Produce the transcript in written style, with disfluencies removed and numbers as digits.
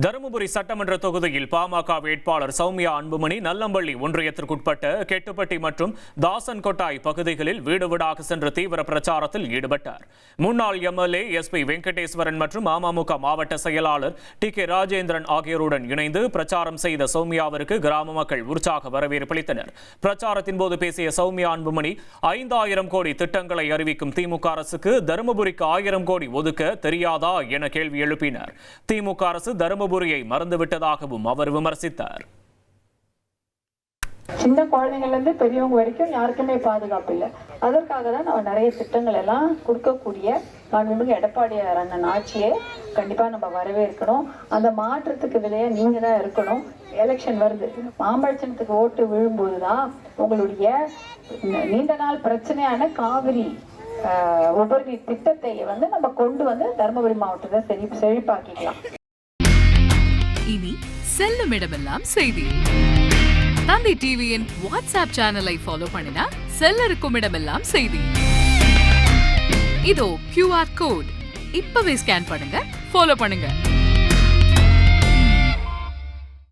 தருமபுரி சட்டமன்ற தொகுதியில் பாமக வேட்பாளர் சௌமியா அன்புமணி நல்லம்பள்ளி ஒன்றியத்திற்குட்பட்ட கெட்டுப்பட்டி மற்றும் தாசன்கொட்டாய் பகுதிகளில் வீடு வீடாக சென்று தீவிர பிரச்சாரத்தில் ஈடுபட்டார். முன்னாள் எம்எல்ஏ SP வெங்கடேஸ்வரன் மற்றும் அமமுக மாவட்ட செயலாளர் TK ராஜேந்திரன் ஆகியோருடன் இணைந்து பிரச்சாரம் செய்த சௌமியாவிற்கு கிராம மக்கள் உற்சாக வரவேற்பளித்தனர். பிரச்சாரத்தின் போது பேசிய சௌமியா அன்புமணி 5000 கோடி திட்டங்களை அறிவிக்கும் திமுக அரசுக்கு தருமபுரிக்கு 1000 கோடி ஒதுக்க தெரியாதா என கேள்வி எழுப்பினார். திமுக அரசு தருமபுரியை மறந்துவிட்டதாகவும் அவர் விமர்சித்தார். சின்ன குழந்தைங்கள்ல இருந்து பெரியவங்க வரைக்கும் யாருக்குமே பாதுகாப்பு இல்லை. அதற்காக தான் நம்ம நிறைய திட்டங்கள் எல்லாம் கொடுக்கக்கூடிய மாண்புமிகு எடப்பாடியார் அண்ணன் ஆட்சியை கண்டிப்பா நம்ம வரவேற்கணும். அந்த மாற்றத்துக்கு விதையா நீங்க தான் இருக்கணும். எலெக்ஷன் வருது, மாம்பழச்சனத்துக்கு ஓட்டு விழும்போதுதான் உங்களுடைய நீண்ட நாள் பிரச்சனையான காவிரி உபரிநீர் திட்டத்தை நம்ம கொண்டு வந்து தருமபுரி மாவட்டத்தை செழிப்பாக்கிக்கலாம். இனி செல்லும் இடமெல்லாம் செய்தி. தந்தை டிவியின் வாட்ஸ்அப் சேனலை ஃபாலோ பண்ணினா செல்ல இருக்கும் இடமெல்லாம் செய்தி. இதோ QR கோட் இப்பவே ஸ்கேன் பண்ணுங்க, ஃபாலோ பண்ணுங்க.